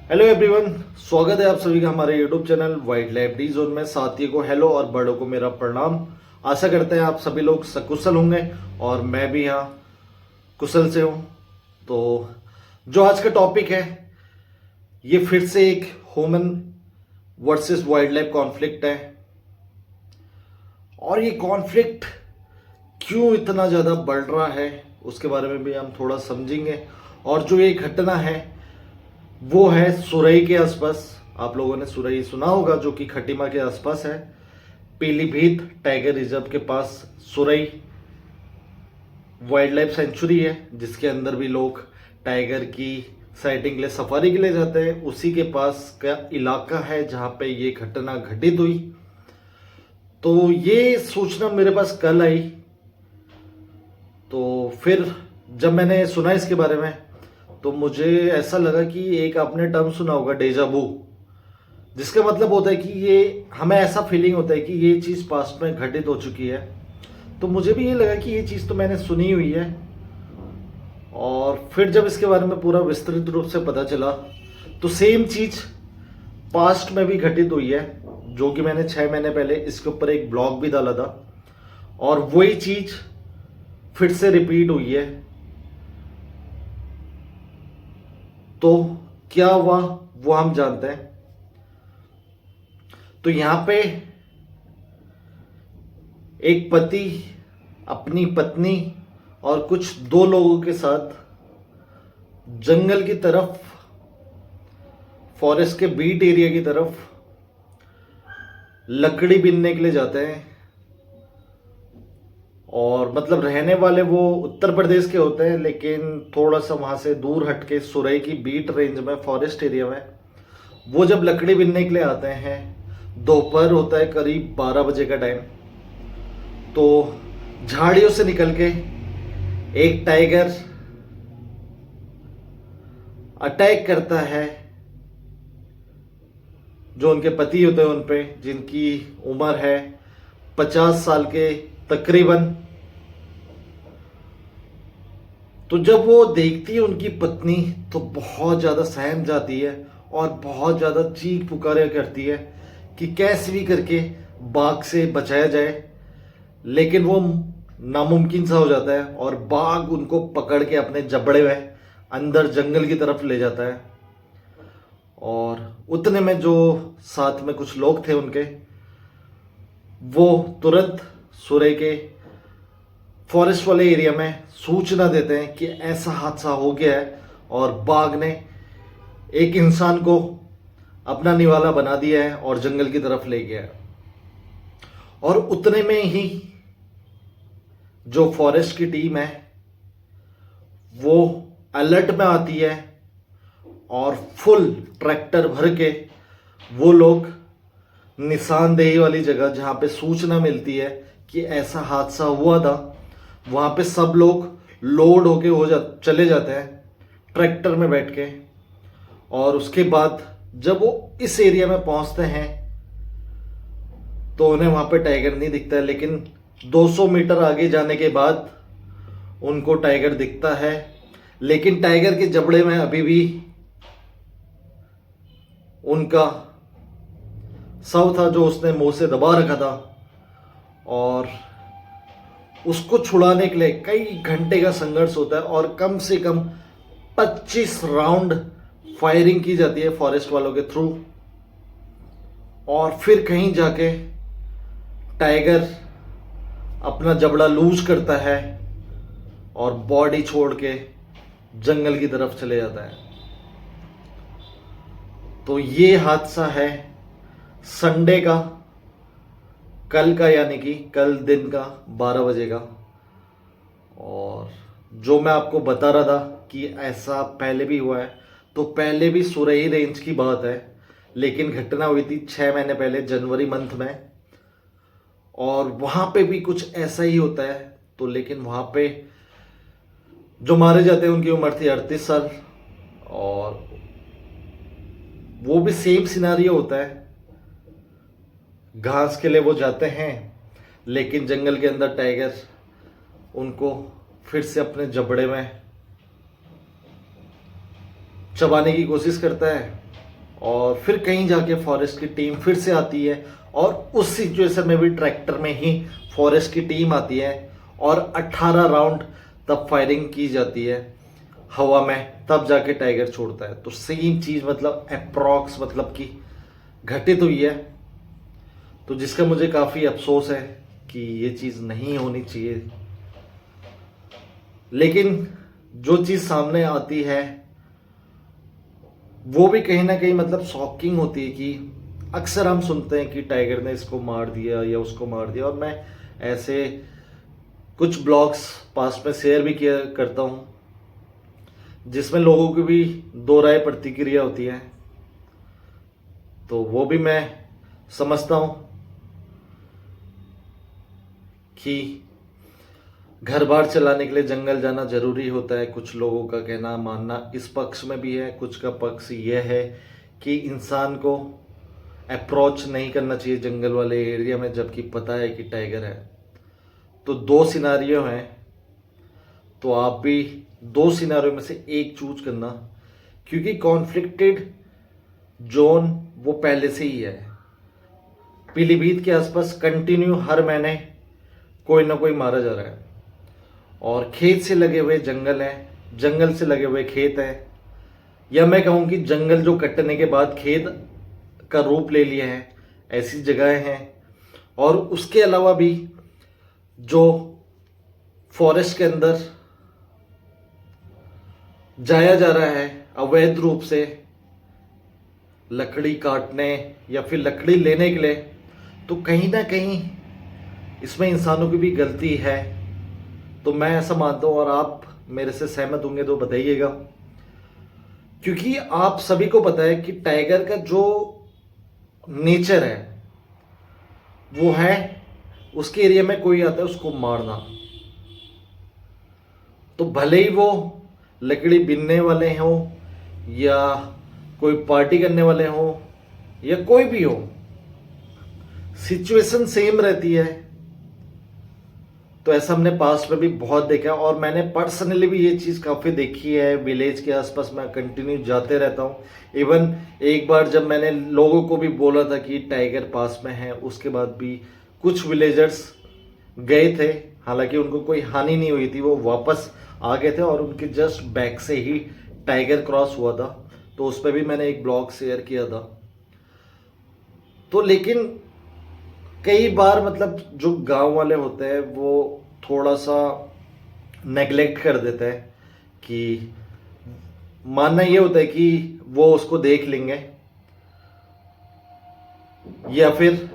Hello everyone, स्वागत है आप सभी का हमारे YouTube channel wild life D zone में। साथियों को हेलो और बड़ों को मेरा प्रणाम। आशा करते हैं आप सभी लोग सकुशल होंगे और मैं भी यहाँ कुशल से हूँ। तो जो आज का टॉपिक है ये फिर से एक human versus wild life conflict है। और ये कॉन्फ्लिक्ट क्यों इतना ज़्यादा बढ़ रहा है उसके बारे में भी हम थोड़ा समझेंगे। और जो ये घटना है वो है सुरई के आसपास। आप लोगों ने सुरई सुना होगा, जो कि खटीमा के आसपास है। पीलीभीत टाइगर रिजर्व के पास सुरई वाइल्ड लाइफ सेंचुरी है, जिसके अंदर भी लोग टाइगर की साइटिंग के लिए, सफारी के लिए जाते हैं। उसी के पास का इलाका है जहाँ पे ये घटना घटित हुई। तो ये सूचना मेरे पास कल आई। तो फिर जब मैंने सुना इसके बारे में तो मुझे ऐसा लगा कि एक आपने टर्म सुना होगा, डेजा वू, जिसका मतलब होता है कि ये हमें ऐसा फीलिंग होता है कि ये चीज़ पास्ट में घटित हो चुकी है। तो मुझे भी ये लगा कि ये चीज़ तो मैंने सुनी हुई है। और फिर जब इसके बारे में पूरा विस्तृत रूप से पता चला तो सेम चीज़ पास्ट में भी घटित हुई है, जो कि मैंने 6 महीने पहले इसके ऊपर एक ब्लॉग भी डाला था। और वही चीज़ फिर से रिपीट हुई है। तो क्या हुआ वो हम जानते हैं। तो यहां पे एक पति अपनी पत्नी और कुछ 2 लोगों के साथ जंगल की तरफ, फॉरेस्ट के बीट एरिया की तरफ लकड़ी बीनने के लिए जाते हैं। और मतलब रहने वाले वो उत्तर प्रदेश के होते हैं, लेकिन थोड़ा सा वहाँ से दूर हटके सुरई की बीट रेंज में, फॉरेस्ट एरिया में वो जब लकड़ी बीनने के लिए आते हैं, दोपहर होता है करीब 12 बजे का टाइम। तो झाड़ियों से निकल के एक टाइगर अटैक करता है जो उनके पति होते हैं उन पे, जिनकी उम्र है 50 साल के तकरीबन। तो जब वो देखती है उनकी पत्नी तो बहुत ज़्यादा सहम जाती है और बहुत ज़्यादा चीख पुकारे करती है कि कैसे भी करके बाघ से बचाया जाए। लेकिन वो नामुमकिन सा हो जाता है और बाघ उनको पकड़ के अपने जबड़े में अंदर जंगल की तरफ ले जाता है। और उतने में जो साथ में कुछ लोग थे उनके, वो तुरंत सुरई के फॉरेस्ट वाले एरिया में सूचना देते हैं कि ऐसा हादसा हो गया है और बाघ ने एक इंसान को अपना निवाला बना दिया है और जंगल की तरफ ले गया है। और उतने में ही जो फॉरेस्ट की टीम है वो अलर्ट में आती है और फुल ट्रैक्टर भर के वो लोग निशानदेही वाली जगह जहां पे सूचना मिलती है कि ऐसा हादसा हुआ था, वहां पे सब लोग लोड होके चले जाते हैं ट्रैक्टर में बैठ के। और उसके बाद जब वो इस एरिया में पहुंचते हैं तो उन्हें वहां पे टाइगर नहीं दिखता है, लेकिन 200 मीटर आगे जाने के बाद उनको टाइगर दिखता है। लेकिन टाइगर के जबड़े में अभी भी उनका शव था जो उसने मुंह से दबा रखा था। और उसको छुड़ाने के लिए कई घंटे का संघर्ष होता है और कम से कम 25 राउंड फायरिंग की जाती है फॉरेस्ट वालों के थ्रू। और फिर कहीं जाके टाइगर अपना जबड़ा लूज करता है और बॉडी छोड़ के जंगल की तरफ चले जाता है। तो ये हादसा है संडे का, कल का, यानी कि कल दिन का 12 बजे का। और जो मैं आपको बता रहा था कि ऐसा पहले भी हुआ है, तो पहले भी सुरई रेंज की बात है, लेकिन घटना हुई थी 6 महीने पहले जनवरी मंथ में। और वहाँ पे भी कुछ ऐसा ही होता है। तो लेकिन वहाँ पे जो मारे जाते हैं उनकी उम्र थी 38 साल। और वो भी सेम सिनारियो होता है, घास के लिए वो जाते हैं, लेकिन जंगल के अंदर टाइगर उनको फिर से अपने जबड़े में चबाने की कोशिश करता है और फिर कहीं जाके फॉरेस्ट की टीम फिर से आती है और उस सिचुएशन में भी ट्रैक्टर में ही फॉरेस्ट की टीम आती है और 18 राउंड तब फायरिंग की जाती है हवा में, तब जाके टाइगर छोड़ता है। तो सेम चीज़ मतलब अप्रॉक्स मतलब कि घटित हुई है। तो जिसका मुझे काफ़ी अफसोस है कि ये चीज़ नहीं होनी चाहिए। लेकिन जो चीज़ सामने आती है वो भी कहीं ना कहीं मतलब शॉकिंग होती है कि अक्सर हम सुनते हैं कि टाइगर ने इसको मार दिया या उसको मार दिया, और मैं ऐसे कुछ ब्लॉग्स पास में शेयर भी किया करता हूँ जिसमें लोगों की भी दो राय प्रतिक्रिया होती है। तो वो भी मैं समझता हूँ कि घर बार चलाने के लिए जंगल जाना जरूरी होता है। कुछ लोगों का कहना मानना इस पक्ष में भी है, कुछ का पक्ष यह है कि इंसान को अप्रोच नहीं करना चाहिए जंगल वाले एरिया में जबकि पता है कि टाइगर है। तो दो सिनारियो हैं, तो आप भी दो सिनारियो में से एक चूज करना, क्योंकि कॉन्फ्लिक्टेड जोन वो पहले से ही है। पीलीभीत के आसपास कंटिन्यू हर महीने कोई ना कोई मारा जा रहा है, और खेत से लगे हुए जंगल हैं, जंगल से लगे हुए खेत हैं, या मैं कहूँ कि जंगल जो कटने के बाद खेत का रूप ले लिए हैं, ऐसी जगहें हैं। और उसके अलावा भी जो फॉरेस्ट के अंदर जाया जा रहा है अवैध रूप से लकड़ी काटने या फिर लकड़ी लेने के लिए, तो कहीं ना कहीं इसमें इंसानों की भी गलती है। तो मैं ऐसा मानता हूँ, और आप मेरे से सहमत होंगे तो बताइएगा, क्योंकि आप सभी को पता है कि टाइगर का जो नेचर है वो है उसके एरिया में कोई आता है उसको मारना। तो भले ही वो लकड़ी बीनने वाले हों या कोई पार्टी करने वाले हों या कोई भी हो, सिचुएशन सेम रहती है। तो ऐसा हमने पास्ट में भी बहुत देखा, और मैंने पर्सनली भी ये चीज़ काफ़ी देखी है। विलेज के आसपास मैं कंटिन्यू जाते रहता हूँ। इवन एक बार जब मैंने लोगों को भी बोला था कि टाइगर पास में है, उसके बाद भी कुछ विलेजर्स गए थे, हालांकि उनको कोई हानि नहीं हुई थी, वो वापस आ गए थे और उनके जस्ट बैक से ही टाइगर क्रॉस हुआ था। तो उस पर भी मैंने एक ब्लॉग शेयर किया था। तो लेकिन कई बार मतलब जो गांव वाले होते हैं वो थोड़ा सा नेग्लेक्ट कर देते हैं, कि मानना ये होता है कि वो उसको देख लेंगे या फिर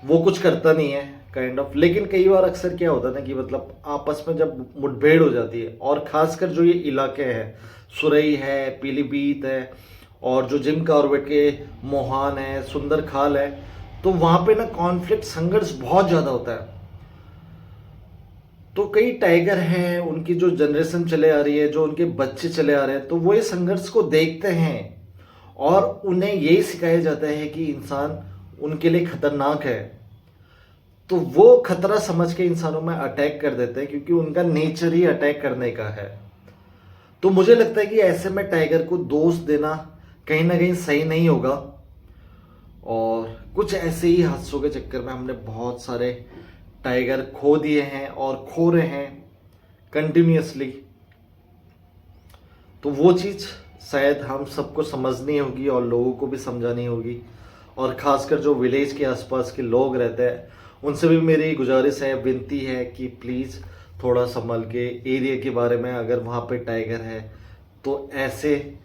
वो कुछ करता नहीं है काइंड ऑफ। लेकिन कई बार अक्सर क्या होता है ना कि मतलब आपस में जब मुठभेड़ हो जाती है, और खासकर जो ये इलाके हैं, सुरई है, पीलीभीत है, और जो जिम कॉर्बेट के मोहान है, सुंदर खाल है, तो वहां पे ना कॉन्फ्लिक्ट संघर्ष बहुत ज्यादा होता है। तो कई टाइगर हैं, उनकी जो जनरेशन चले आ रही है, जो उनके बच्चे चले आ रहे हैं, तो वो ये संघर्ष को देखते हैं और उन्हें यही सिखाया जाता है कि इंसान उनके लिए खतरनाक है। तो वो खतरा समझ के इंसानों में अटैक कर देते हैं, क्योंकि उनका नेचर ही अटैक करने का है। तो मुझे लगता है कि ऐसे में टाइगर को दोष देना कहीं ना कहीं सही नहीं होगा। और कुछ ऐसे ही हादसों के चक्कर में हमने बहुत सारे टाइगर खो दिए हैं और खो रहे हैं कंटिन्यूअसली। तो वो चीज़ शायद हम सबको समझनी होगी और लोगों को भी समझानी होगी, और ख़ासकर जो विलेज के आसपास के लोग रहते हैं उनसे भी मेरी गुजारिश है, विनती है कि प्लीज़ थोड़ा संभल के एरिया के बारे में, अगर वहाँ पे टाइगर है तो ऐसे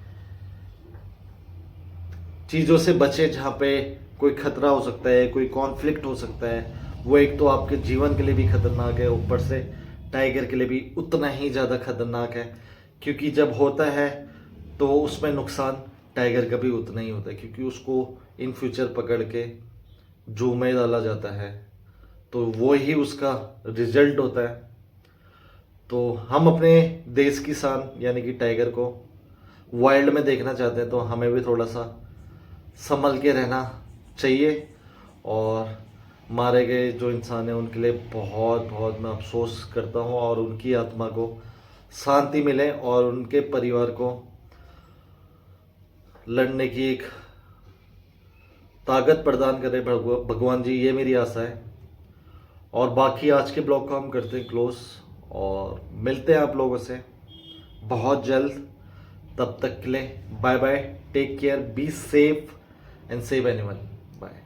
चीज़ों से बचे जहाँ पे कोई खतरा हो सकता है, कोई कॉन्फ्लिक्ट हो सकता है। वो एक तो आपके जीवन के लिए भी खतरनाक है, ऊपर से टाइगर के लिए भी उतना ही ज़्यादा खतरनाक है, क्योंकि जब होता है तो उसमें नुकसान टाइगर का भी उतना ही होता है, क्योंकि उसको इन फ्यूचर पकड़ के जू में डाला जाता है, तो वो ही उसका रिजल्ट होता है। तो हम अपने देश की शान यानी कि टाइगर को वाइल्ड में देखना चाहते हैं, तो हमें भी थोड़ा सा संभल के रहना चाहिए। और मारे गए जो इंसान हैं उनके लिए बहुत बहुत मैं अफसोस करता हूँ, और उनकी आत्मा को शांति मिले और उनके परिवार को लड़ने की एक ताकत प्रदान करें भगवान जी, ये मेरी आशा है। और बाकी आज के ब्लॉग को हम करते हैं क्लोज और मिलते हैं आप लोगों से बहुत जल्द। तब तक के लिए bye bye, take care, be safe and save anyone. Bye.